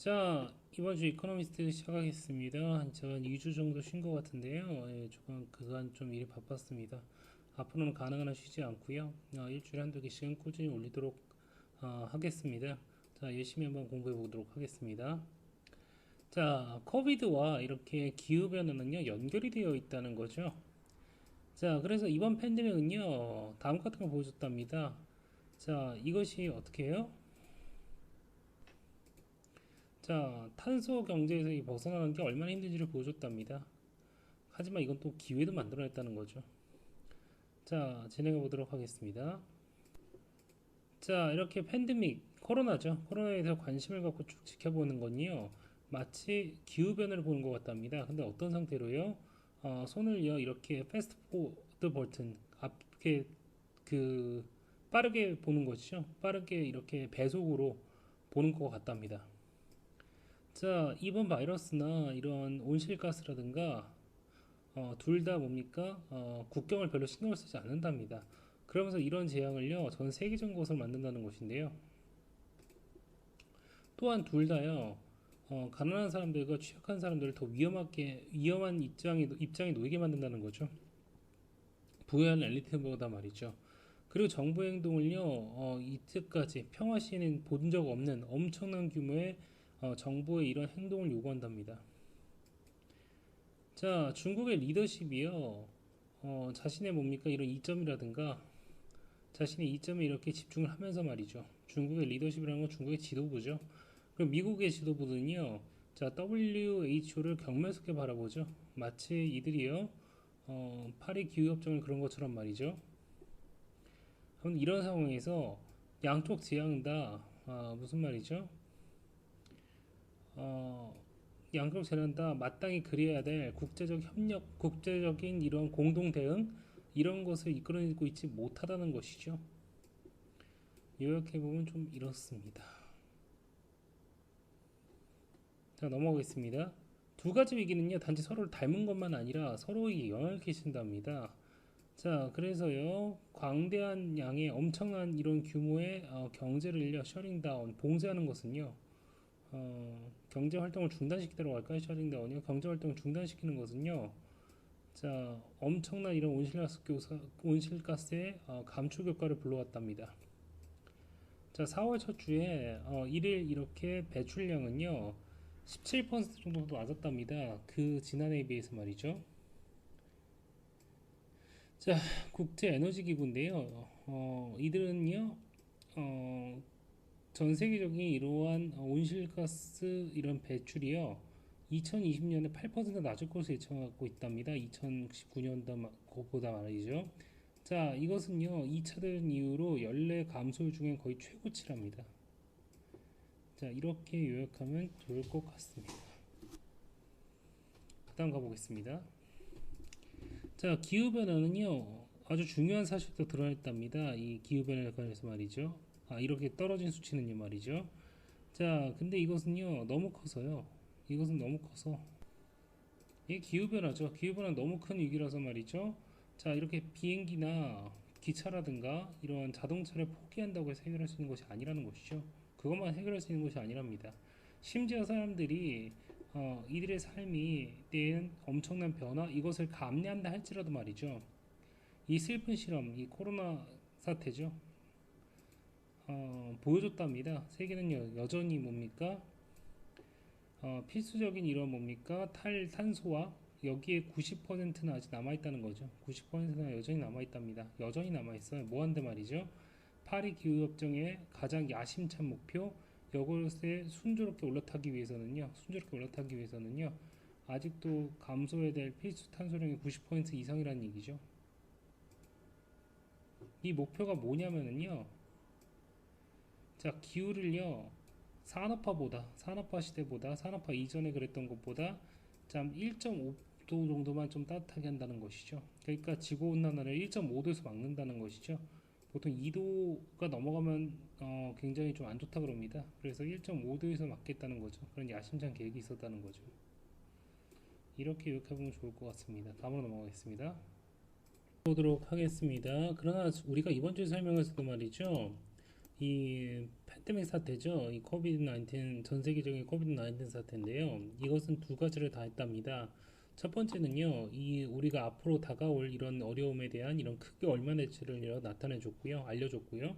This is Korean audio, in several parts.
자, 이번 주 이코노미스트 시작하겠습니다. 제가 한 2주 정도 쉰 것 같은데요. 조금 그간 좀 일이 바빴습니다. 앞으로는 가능한 한 쉬지 않고요. 일주일에 한두 개씩은 꾸준히 올리도록 하겠습니다. 자, 열심히 한번 공부해 보도록 하겠습니다. 자, 코비드와 이렇게 기후변화는요, 연결이 되어 있다는 거죠. 자, 그래서 이번 팬데믹은요, 다음 같은 걸 보여줬답니다. 자, 이것이 어떻게 해요? 자, 탄소 경제에서 벗어나는 게 얼마나 힘든지를 보여줬답니다. 하지만 이건 또 기회도 만들어냈다는 거죠. 자, 진행해 보도록 하겠습니다. 자, 이렇게 팬데믹, 코로나죠. 코로나에 대해서 관심을 갖고 쭉 지켜보는 건요. 마치 기후변화를 보는 것 같답니다. 근데 어떤 상태로요? 손을요, 이렇게 패스트포드 버튼, 앞에 그, 빠르게 보는 것이죠. 빠르게 이렇게 배속으로 보는 것 같답니다. 자, 이번 바이러스나 이런 온실가스라든가 둘 다 뭡니까? 국경을 별로 신경을 쓰지 않는답니다. 그러면서 이런 재앙을요, 전 세계적인 것을 만든다는 것인데요. 또한 둘 다요, 가난한 사람들과 취약한 사람들을 더 위험한 입장에 놓이게 만든다는 거죠. 부유한 엘리트보다 말이죠. 그리고 정부 행동을요, 이때까지 평화 시에는 본 적 없는 엄청난 규모의 정부의 이런 행동을 요구한답니다. 자, 중국의 리더십이요, 자신의 뭡니까 이런 이점이라든가 자신의 이점에 이렇게 집중을 하면서 말이죠. 중국의 리더십이라는 건 중국의 지도부죠. 그럼 미국의 지도부는요, 자, WHO를 경멸스럽게 바라보죠. 마치 이들이요, 파리 기후협정을 그런 것처럼 말이죠. 그럼 이런 상황에서 양쪽 지향 다, 무슨 말이죠? 어, 양쪽 재단 다 마땅히 그려야 될 국제적 협력, 국제적인 이런 공동 대응 이런 것을 이끌어내고 있지 못하다는 것이죠. 요약해 보면 좀 이렇습니다. 자, 넘어가겠습니다. 두 가지 위기는요, 단지 서로를 닮은 것만 아니라 서로에게 영향을 끼친답니다. 자, 그래서요, 광대한 양의 엄청난 이런 규모의 경제를요, 셔링다운, 봉쇄하는 것은요, 경제 활동을 중단시키도록 할까요? 셔링다운이요. 경제 활동을 중단시키는 것은요, 자, 엄청난 이런 온실가스의 감축 효과를 불러왔답니다. 자, 4월 첫 주에 일일 이렇게 배출량은요, 17% 정도 낮았답니다. 그 지난해에 비해서 말이죠. 자, 국제 에너지 기구인데요. 이들은요, 어, 전 세계적인 이러한 온실가스 이런 배출이요, 2020년에 8% 낮을 것으로 예측하고 있답니다. 2019년도보다 말이죠. 자, 이것은요, 2차 대전 이후로 연례 감소 중에 거의 최고치랍니다. 자, 이렇게 요약하면 좋을 것 같습니다. 다음 가보겠습니다. 자, 기후변화는요, 아주 중요한 사실도 드러냈답니다. 이 기후변화에 관해서 말이죠. 이렇게 떨어진 수치는요, 말이죠. 자, 근데 이것은요, 너무 커서요. 이것은 너무 커서. 이게 기후변화죠. 기후변화 너무 큰 위기라서 말이죠. 자, 이렇게 비행기나 기차라든가 이런 자동차를 포기한다고 해서 해결할 수 있는 것이 아니라는 것이죠. 그것만 해결할 수 있는 것이 아니랍니다. 심지어 사람들이 이들의 삶이 대한 엄청난 변화 이것을 감내한다 할지라도 말이죠. 이 슬픈 실험, 이 코로나 사태죠. 보여줬답니다. 세계는 여전히 뭡니까? 필수적인 이런 뭡니까? 탈탄소와 여기에 90%는 아직 남아있다는 거죠. 90%는 여전히 남아있답니다. 여전히 남아있어요. 뭐한데 말이죠? 파리 기후협정의 가장 야심찬 목표, 이것에 순조롭게 올라타기 위해서는요. 순조롭게 올라타기 위해서는요. 아직도 감소해야 될 필수 탄소량의 90% 이상이라는 얘기죠. 이 목표가 뭐냐면은요. 자, 기후를요. 산업화 시대보다 산업화 이전에 그랬던 것보다 참 1.5도 정도만 좀 따뜻하게 한다는 것이죠. 그러니까 지구 온난화를 1.5도에서 막는다는 것이죠. 보통 2도가 넘어가면 굉장히 좀 안 좋다 그럽니다. 그래서 1.5도에서 막겠다는 거죠. 그런 야심찬 계획이 있었다는 거죠. 이렇게 요약해보면 좋을 것 같습니다. 다음으로 넘어가겠습니다. 보도록 하겠습니다. 그러나 우리가 이번 주에 설명에서도 말이죠. 이 팬데믹 사태죠. 이 코비드 19 전 세계적인 코비드 19 사태인데요. 이것은 두 가지를 다 했답니다. 첫 번째는요, 이 우리가 앞으로 다가올 이런 어려움에 대한 이런 크게 얼마나치를 나타내 줬고요, 알려줬고요.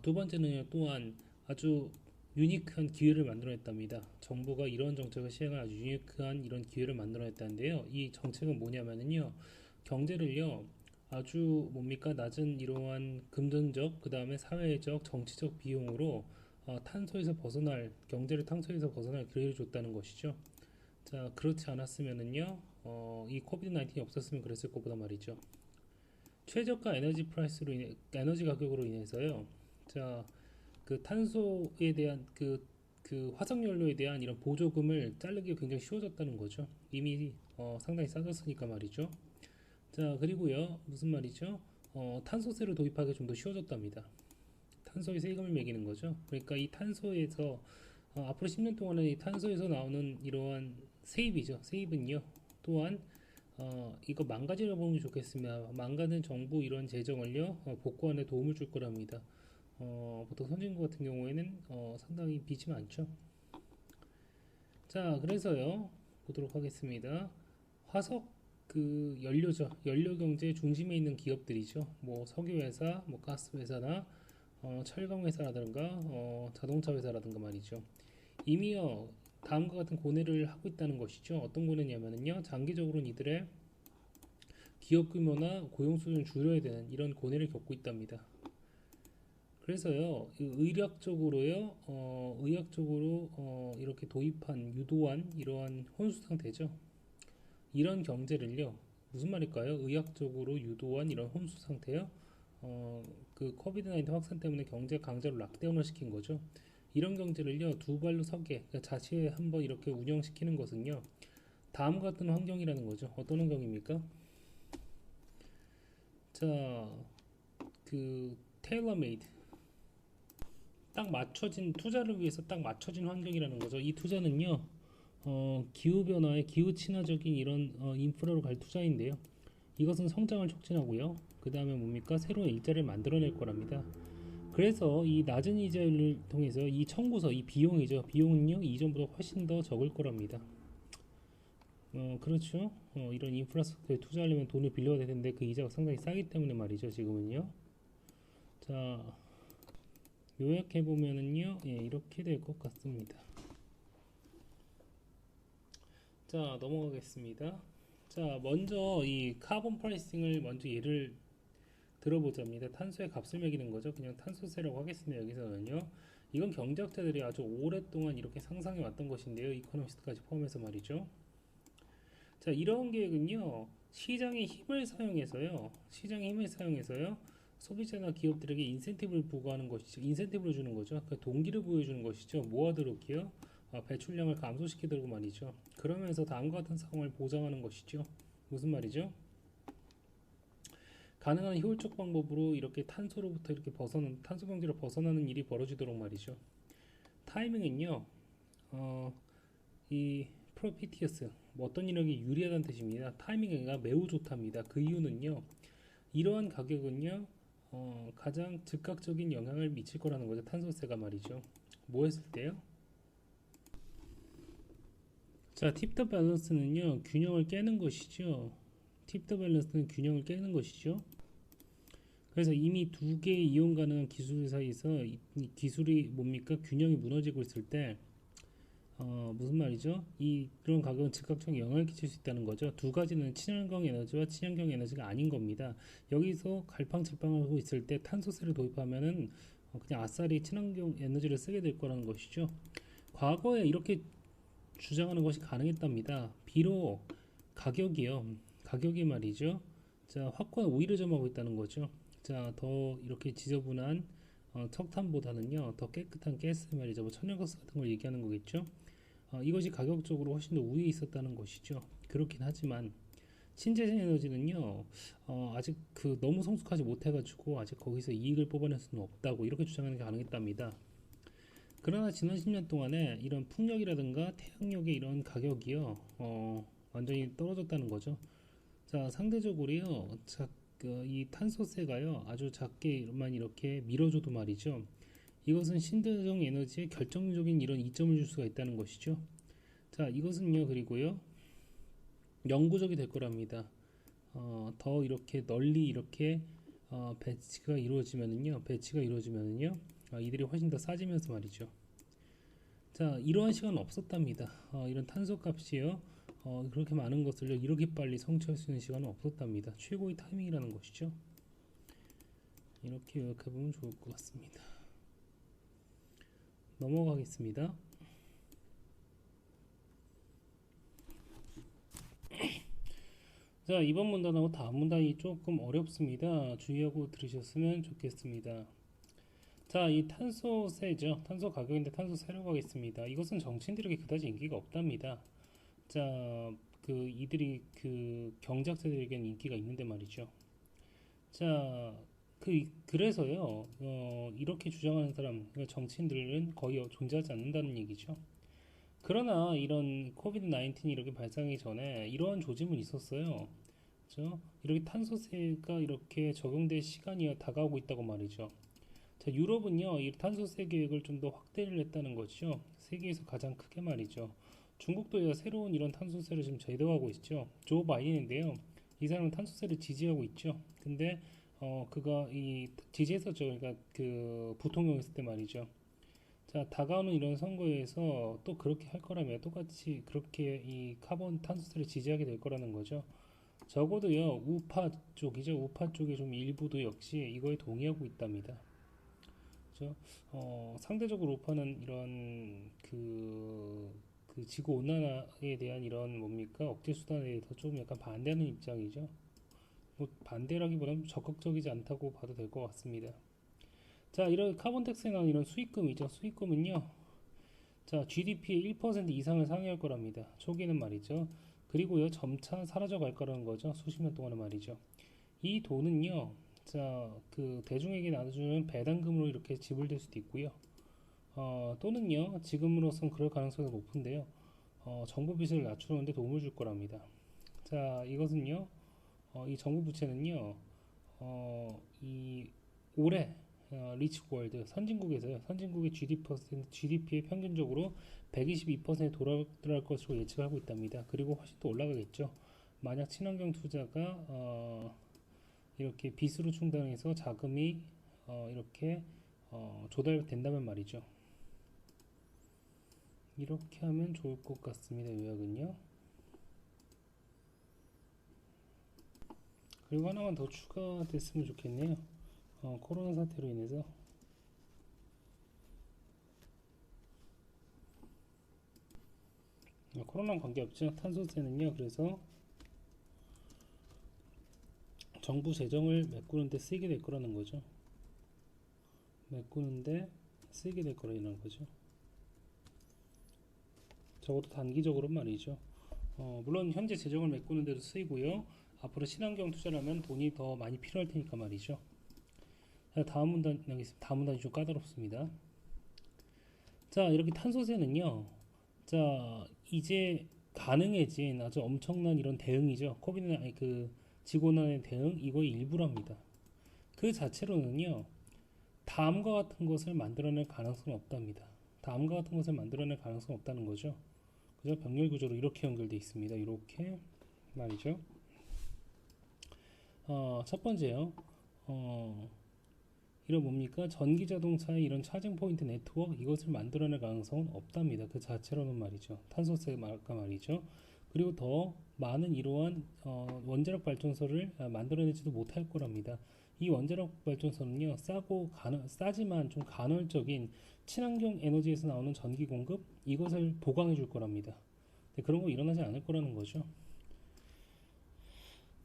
두 번째는 또한 아주 유니크한 기회를 만들어냈답니다. 정부가 이런 정책을 시행한 아주 유니크한 이런 기회를 만들어냈다는데요. 이 정책은 뭐냐면요, 경제를요 아주 뭡니까 낮은 이러한 금전적, 그 다음에 사회적, 정치적 비용으로 탄소에서 벗어날 경제를 탄소에서 벗어날 기회를 줬다는 것이죠. 자, 그렇지 않았으면은요, 이 코비드 19이 없었으면 그랬을 것보다 말이죠. 최저가 에너지 프라이스로 에너지 가격으로 인해서요. 자, 그 탄소에 대한 그 화석연료에 대한 이런 보조금을 자르기 굉장히 쉬워졌다는 거죠. 이미 상당히 싸졌으니까 말이죠. 자, 그리고요, 무슨 말이죠? 탄소세를 도입하기 좀 더 쉬워졌답니다. 탄소에 세금을 매기는 거죠. 그러니까 이 탄소에서 앞으로 10년 동안은 이 탄소에서 나오는 이러한 세입이죠. 세입은요, 또한 이거 망가지려 보는 게 좋겠습니다. 망가진 정부 이런 재정을요 복구하는 데 도움을 줄 거랍니다. 보통 선진국 같은 경우에는 상당히 빚이 많죠. 자, 그래서요 보도록 하겠습니다. 화석 그 연료죠. 연료 경제 중심에 있는 기업들이죠. 뭐 석유 회사, 뭐 가스 회사나 철강 회사라든가 자동차 회사라든가 말이죠. 이미요 다음과 같은 고뇌를 하고 있다는 것이죠. 어떤 고뇌냐면요, 장기적으로는 이들의 기업 규모나 고용 수준을 줄여야 되는 이런 고뇌를 겪고 있답니다. 그래서요, 의학적으로요, 의학적으로 이렇게 도입한 유도한 이러한 혼수 상태죠. 이런 경제를요, 무슨 말일까요? 의학적으로 유도한 이런 혼수 상태요. 그 코비드 19 확산 때문에 경제 강제로 락다운을 시킨 거죠. 이런 경제를요, 두 발로 서게 그러니까 자칫 한번 이렇게 운영시키는 것은요, 다음과 같은 환경이라는 거죠. 어떤 환경입니까? 자, 그 테일러메이드, 딱 맞춰진 투자를 위해서 딱 맞춰진 환경이라는 거죠. 이 투자는요, 기후 변화에 기후 친화적인 이런 인프라로 갈 투자인데요. 이것은 성장을 촉진하고요. 그 다음에 뭡니까? 새로운 일자리를 만들어낼 거랍니다. 그래서 이 낮은 이자율을 통해서 이 청구서, 이 비용이죠. 비용은요, 이전보다 훨씬 더 적을 거랍니다. 그렇죠. 이런 인프라스트럭처에 투자하려면 돈을 빌려야 되는데 그 이자가 상당히 싸기 때문에 말이죠. 지금은요. 자, 요약해 보면은요, 예, 이렇게 될 것 같습니다. 자, 넘어가겠습니다. 자, 먼저 이 카본 프라이싱을 먼저 예를 들어보자입니다. 탄소의 값을 매기는 거죠. 그냥 탄소세라고 하겠습니다. 여기서는요. 이건 경제학자들이 아주 오랫동안 이렇게 상상해 왔던 것인데요. 이코노미스트까지 포함해서 말이죠. 자, 이런 계획은요. 시장의 힘을 사용해서요. 소비자나 기업들에게 인센티브를 부과하는 것이죠. 인센티브를 주는 거죠. 그러니까 동기를 보여주는 것이죠. 모아두기요. 배출량을 감소시키도록 말이죠. 그러면서 다음과 같은 상황을 보장하는 것이죠. 무슨 말이죠? 가능한 효율적 방법으로 이렇게 탄소로부터 이렇게 탄소 경제로 벗어나는 일이 벌어지도록 말이죠. 타이밍은요, 이 프로피티어스, 뭐 어떤 이력이 유리하다는 뜻입니다. 타이밍이 매우 좋답니다. 그 이유는요, 이러한 가격은요, 가장 즉각적인 영향을 미칠 거라는 거죠. 탄소세가 말이죠. 뭐 했을 때요? 자, 팁 더 밸런스는요, 균형을 깨는 것이죠. 팁 더 밸런스는 균형을 깨는 것이죠. 그래서 이미 두 개의 이용 가능한 기술 사이에서 이 기술이 뭡니까? 균형이 무너지고 있을 때, 무슨 말이죠? 그런 가격은 즉각적인 영향을 끼칠 수 있다는 거죠. 두 가지는 친환경 에너지와 친환경 에너지가 아닌 겁니다. 여기서 갈팡질팡하고 있을 때 탄소세를 도입하면은 그냥 아싸리 친환경 에너지를 쓰게 될 거라는 것이죠. 과거에 이렇게 주장하는 것이 가능했답니다. 비록 가격이 말이죠. 자, 확고한 우위를 점하고 있다는 거죠. 자, 더 이렇게 지저분한 석탄보다는요, 더 깨끗한 가스 말이죠. 뭐 천연가스 같은 걸 얘기하는 거겠죠. 이것이 가격적으로 훨씬 더 우위에 있었다는 것이죠. 그렇긴 하지만 신재생 에너지는요, 아직 너무 성숙하지 못해가지고 아직 거기서 이익을 뽑아낼 수는 없다고 이렇게 주장하는 게 가능했답니다. 그러나 지난 10년 동안에 이런 풍력이라든가 태양력의 이런 가격이요, 완전히 떨어졌다는 거죠. 자, 상대적으로요, 자, 이 탄소세가요 아주 작게만 이렇게 밀어줘도 말이죠. 이것은 신재생 에너지에 결정적인 이런 이점을 줄 수가 있다는 것이죠. 자, 이것은요 그리고요 영구적이 될 거랍니다. 더 이렇게 널리 이렇게 배치가 이루어지면은요 이들이 훨씬 더 싸지면서 말이죠. 자, 이러한 시간은 없었답니다. 이런 탄소 값이요 그렇게 많은 것을 이렇게 빨리 성취할 수 있는 시간은 없었답니다. 최고의 타이밍이라는 것이죠. 이렇게 요약해 보면 좋을 것 같습니다. 넘어가겠습니다. 자, 이번 문단하고 다음 문단이 조금 어렵습니다. 주의하고 들으셨으면 좋겠습니다. 자, 이 탄소세죠. 탄소 가격인데 탄소세로 가겠습니다. 이것은 정치인들에게 그다지 인기가 없답니다. 자, 이들이 경제학자들에게는 인기가 있는데 말이죠. 자, 그래서요, 이렇게 주장하는 사람, 그러니까 정치인들은 거의 존재하지 않는다는 얘기죠. 그러나 이런 코비드 19이 이렇게 발생하기 전에 이러한 조짐은 있었어요. 그렇죠? 이렇게 탄소세가 이렇게 적용될 시간이 다가오고 있다고 말이죠. 자, 유럽은요, 이 탄소세 계획을 좀 더 확대를 했다는 것이죠. 세계에서 가장 크게 말이죠. 중국도 새로운 이런 탄소세를 지금 제도하고 있죠. 조 바이든인데요. 이 사람은 탄소세를 지지하고 있죠. 근데 그가 지지했었죠. 그러니까 부통령 있을 때 말이죠. 자, 다가오는 이런 선거에서 또 그렇게 할 거라면 똑같이 그렇게 이 카본 탄소세를 지지하게 될 거라는 거죠. 적어도요, 우파 쪽이죠. 우파 쪽의 좀 일부도 역시 이거에 동의하고 있답니다. 그죠? 상대적으로 우파는 이런 지구 온난화에 대한 이런 뭡니까 억제 수단에 대해서 좀 약간 반대하는 입장이죠. 뭐 반대라기보다는 적극적이지 않다고 봐도 될 것 같습니다. 자, 이런 카본 텍스에 나온 이런 수익금이죠. 수익금은요. 자, GDP의 1% 이상을 상회할 거랍니다. 초기는 말이죠. 그리고요, 점차 사라져 갈 거라는 거죠. 수십 년 동안은 말이죠. 이 돈은요, 자, 대중에게 나눠주는 배당금으로 이렇게 지불될 수도 있고요. 또는요, 지금으로선 그럴 가능성이 높은데요. 정부 빚을 낮추는데 도움을 줄 거랍니다. 자, 이것은요, 이 정부 부채는요, 이 올해 리치 월드 선진국에서요, 선진국의 GDP의 평균적으로 122% 돌아갈 것으로 예측하고 있답니다. 그리고 훨씬 더 올라가겠죠. 만약 친환경 투자가 이렇게 빚으로 충당해서 자금이 이렇게 조달된다면 말이죠. 이렇게 하면 좋을 것 같습니다. 요약은요. 그리고 하나만 더 추가됐으면 좋겠네요. 코로나 사태로 인해서 코로나 관계없죠. 탄소세는요. 그래서 정부 재정을 메꾸는데 쓰이게 될 거라는 거죠. 메꾸는데 쓰이게 될 거라는 거죠. 적어도 단기적으로 말이죠. 물론 현재 재정을 메꾸는 데도 쓰이고요. 앞으로 친환경 투자를 하면 돈이 더 많이 필요할 테니까 말이죠. 다음 문단 나겠습니다. 다음 문단이 좀 까다롭습니다. 자, 이렇게 탄소세는요. 자, 이제 가능해진 아주 엄청난 이런 대응이죠. 코비드 아니 지구온난화의 대응 이거의 일부랍니다. 그 자체로는요. 다음과 같은 것을 만들어낼 가능성은 없답니다. 다음과 같은 것을 만들어낼 가능성은 없다는 거죠. 그죠? 병렬 구조로 이렇게 연결되어 있습니다. 이렇게 말이죠. 첫 번째요. 이런 뭡니까? 전기 자동차의 이런 차징 포인트 네트워크 이것을 만들어낼 가능성은 없답니다. 그 자체로는 말이죠. 탄소세 말까 말이죠. 그리고 더 많은 이러한 원자력 발전소를 만들어내지도 못할 거랍니다. 이 원자력 발전소는요 싸지만 좀 간헐적인 친환경 에너지에서 나오는 전기 공급 이것을 보강해 줄 거랍니다. 그런 거 일어나지 않을 거라는 거죠.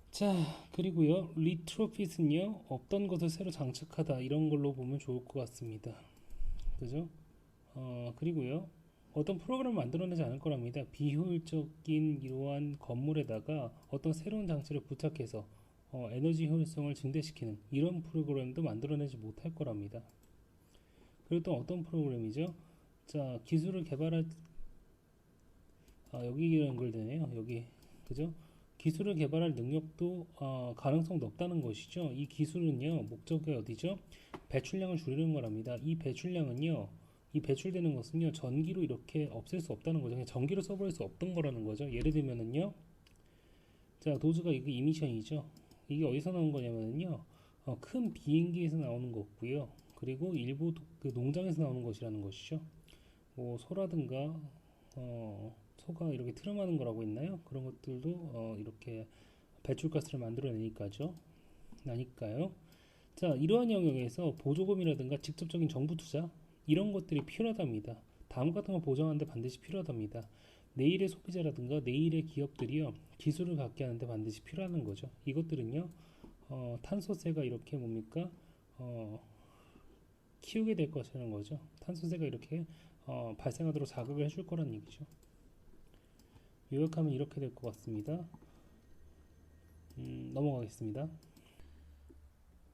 자, 그리고요, 리트로핏은요, 없던 것을 새로 장착하다, 이런 걸로 보면 좋을 것 같습니다. 그죠? 그리고요, 어떤 프로그램을 만들어내지 않을 거랍니다. 비효율적인 이러한 건물에다가 어떤 새로운 장치를 부착해서 에너지 효율성을 증대시키는 이런 프로그램도 만들어내지 못할 거랍니다. 그리고 또 어떤 프로그램이죠? 자, 기술을 개발할, 여기 연결되네요. 여기, 그죠? 기술을 개발할 능력도 가능성도 없다는 것이죠. 이 기술은요, 목적이 어디죠? 배출량을 줄이는 거랍니다. 이 배출량은요, 이 배출되는 것은요, 전기로 이렇게 없앨 수 없다는 거죠. 그냥 전기로 써버릴 수 없던 거라는 거죠. 예를 들면은요, 자, 도즈가 이게 이미션이죠. 이게 어디서 나온 거냐면요, 큰 비행기에서 나오는 거고요. 그리고 일부 그 농장에서 나오는 것이라는 것이죠. 뭐 소라든가 소가 이렇게 트름하는 거라고 있나요? 그런 것들도 이렇게 배출가스를 만들어내니까죠. 나니까요. 자, 이러한 영역에서 보조금이라든가 직접적인 정부 투자 이런 것들이 필요하답니다. 다음 같은 거 보장하는데 반드시 필요하답니다. 내일의 소비자라든가 내일의 기업들이요 기술을 갖게 하는데 반드시 필요하는 거죠. 이것들은요 탄소세가 이렇게 뭡니까 키우게 될 것이라는 거죠. 탄소세가 이렇게 발생하도록 자극을 해줄 거란 얘기죠. 요약하면 이렇게 될 것 같습니다. 넘어가겠습니다.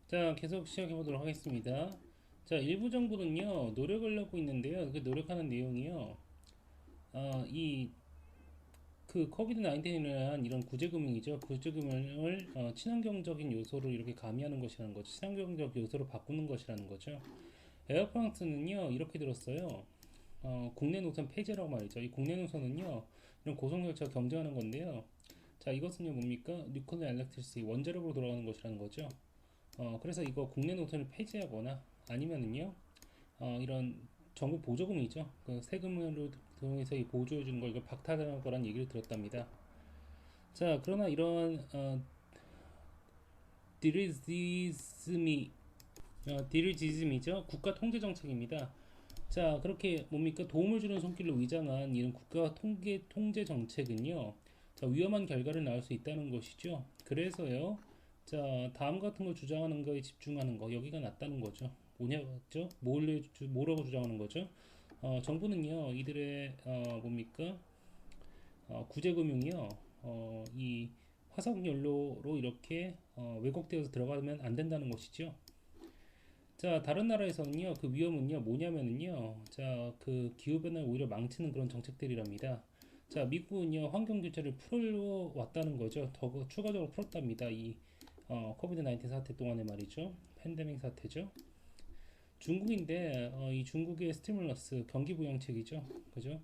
자, 계속 시작해 보도록 하겠습니다. 자, 일부 정부는요 노력을 하고 있는데요. 그 노력하는 내용이요. 이 그 코비드 19이라는 이런 구제금융이죠. 구제금융을 친환경적인 요소로 이렇게 가미하는 것이라는 거죠. 친환경적 요소로 바꾸는 것이라는 거죠. 에어프랑스는요 이렇게 들었어요. 국내 노선 폐지라고 말이죠. 이 국내 노선은요 이런 고속열차 경쟁하는 건데요. 자, 이것은요 뭡니까? 뉴클리어 일렉트리시티 원자력으로 돌아가는 것이라는 거죠. 그래서 이거 국내 노선을 폐지하거나 아니면은요 이런 정부 보조금이죠. 그 세금으로 통해서 보조해 주는 걸 이거 박탈할 거란 얘기를 들었답니다. 자, 그러나 이런 디리지즘이 디리지즘이죠. 국가 통제 정책입니다. 자, 그렇게 뭡니까? 도움을 주는 손길로 위장한 이런 국가 통제 정책은요. 자, 위험한 결과를 낳을 수 있다는 것이죠. 그래서요. 자, 다음 같은 걸 주장하는 거에 집중하는 거 여기가 낫다는 거죠. 뭐냐죠? 뭐라고 주장하는 거죠? 정부는요. 이들의 뭡니까? 구제금융이요. 이 화석연료로 이렇게 왜곡되어서 들어가면 안 된다는 것이죠. 자, 다른 나라에서는요, 그 위험은요, 뭐냐면은요, 자, 그 기후변화를 오히려 망치는 그런 정책들이랍니다. 자, 미국은요, 환경규제를 풀어왔다는 거죠. 더 추가적으로 풀었답니다. 이, 코비드 19 사태 동안에 말이죠. 팬데믹 사태죠. 중국인데, 이 중국의 스티뮬러스 경기부양책이죠. 그죠?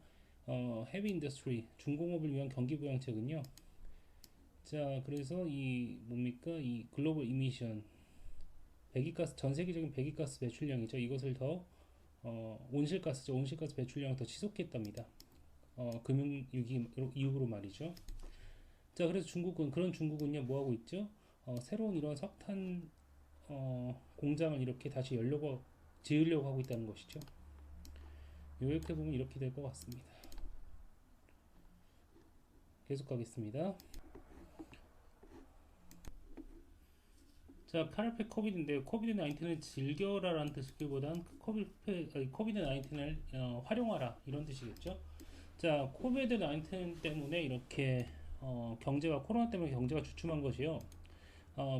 헤비 인더스트리, 중공업을 위한 경기부양책은요, 자, 그래서 이, 뭡니까? 이 글로벌 이미션, 배기가스 전 세계적인 배기가스 배출량이죠. 이것을 더 온실가스죠. 온실가스 배출량을 더 치솟겠답니다. 금융위기 이후로 말이죠. 자, 그래서 중국은 그런 중국은요 뭐 하고 있죠? 새로운 이런 석탄 공장을 이렇게 다시 지으려고 하고 있다는 것이죠. 요약해 보면 이렇게 될 것 같습니다. 계속 가겠습니다. 자, 카르페 코비드인데 코비드 19을 즐겨라라는 뜻이기보단 코비드 19을 활용하라 이런 뜻이겠죠. 자, 코비드 19 때문에 이렇게 경제가 코로나 때문에 경제가 주춤한 것이요.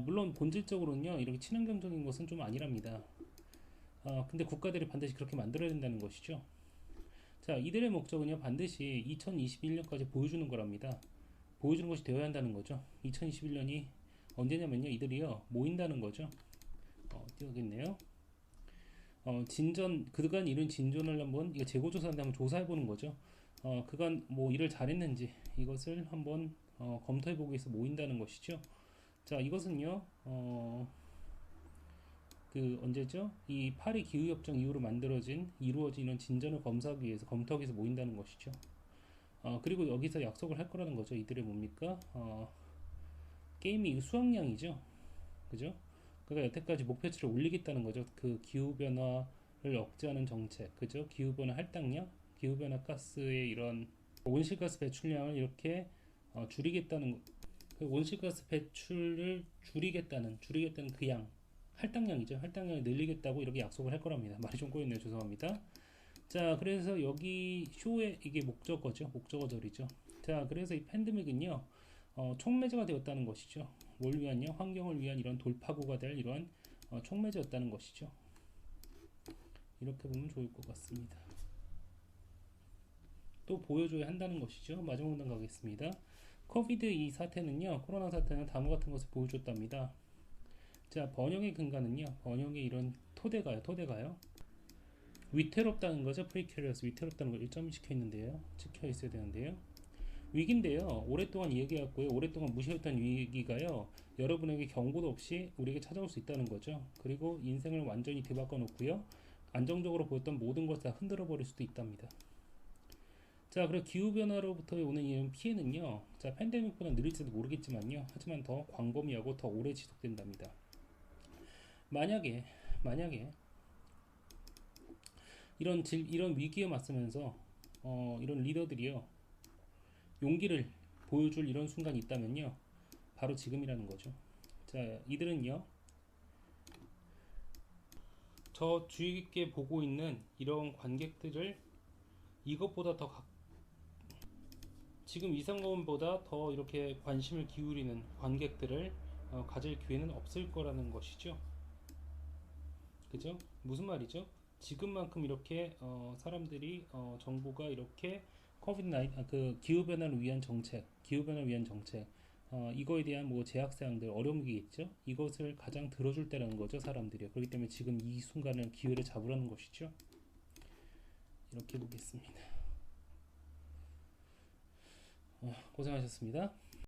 물론 본질적으로는요 이렇게 친환경적인 것은 좀 아니랍니다. 근데 국가들이 반드시 그렇게 만들어야 된다는 것이죠. 자, 이들의 목적은요 반드시 2021년까지 보여주는 거랍니다. 보여주는 것이 되어야 한다는 거죠. 2021년이 언제냐면요 이들이요 모인다는 거죠. 띄우겠네요. 그간 이룬 진전을 한번 이거 재고조사한테 한번 조사해보는 거죠. 그간 뭐 일을 잘했는지 이것을 한번 검토해보기 위해서 모인다는 것이죠. 자, 이것은요 그 언제죠? 이 파리 기후협정 이후로 이루어진 이런 진전을 검토하기 위해서 모인다는 것이죠. 그리고 여기서 약속을 할 거라는 거죠. 이들의 뭡니까? 게임이 수확량이죠. 그죠? 그러니까 여태까지 목표치를 올리겠다는 거죠. 그 기후변화를 억제하는 정책, 그죠? 기후변화 할당량, 기후변화 가스의 이런 온실가스 배출량을 이렇게 줄이겠다는 그 온실가스 배출을 줄이겠다는 그 양, 할당량이죠. 할당량을 늘리겠다고 이렇게 약속을 할 거랍니다. 말이 좀 꼬였네요. 죄송합니다. 자, 그래서 여기 쇼의 이게 목적어죠. 목적어절이죠. 자, 그래서 이 팬데믹은요, 촉매제가 되었다는 것이죠. 뭘 위한요? 환경을 위한 이런 돌파구가 될 이런 촉매제였다는 것이죠. 이렇게 보면 좋을 것 같습니다. 또 보여줘야 한다는 것이죠. 마지막 문단 가겠습니다. 코비드 이 사태는요, 코로나 사태는 다음과 같은 것을 보여줬답니다. 자, 번영의 근간은요, 번영의 이런 토대가요. 위태롭다는 거죠. precarious, 위태롭다는 걸 1점 찍혀 있는데요. 찍혀 있어야 되는데요. 위기인데요. 오랫동안 얘기했고요. 오랫동안 무시했던 위기가요. 여러분에게 경고도 없이 우리에게 찾아올 수 있다는 거죠. 그리고 인생을 완전히 뒤바꿔 놓고요. 안정적으로 보였던 모든 것을 다 흔들어 버릴 수도 있답니다. 자, 그리고 기후변화로부터 오는 이런 피해는요. 자, 팬데믹보다 느릴지도 모르겠지만요. 하지만 더 광범위하고 더 오래 지속된답니다. 만약에 이런 위기에 맞서면서 이런 리더들이요. 용기를 보여줄 이런 순간이 있다면요. 바로 지금이라는 거죠. 자, 이들은요. 저 주의 깊게 보고 있는 이런 관객들을 이것보다 더 지금 이상범보다 더 이렇게 관심을 기울이는 관객들을 가질 기회는 없을 거라는 것이죠. 그죠? 무슨 말이죠? 지금만큼 이렇게 사람들이 정부가 이렇게 그 기후 변화를 위한 정책, 이거에 대한 뭐 제약 사항들 어려운 게 있죠. 이것을 가장 들어줄 때라는 거죠, 사람들이. 그렇기 때문에 지금 이 순간을 기회를 잡으라는 것이죠. 이렇게 보겠습니다. 고생하셨습니다.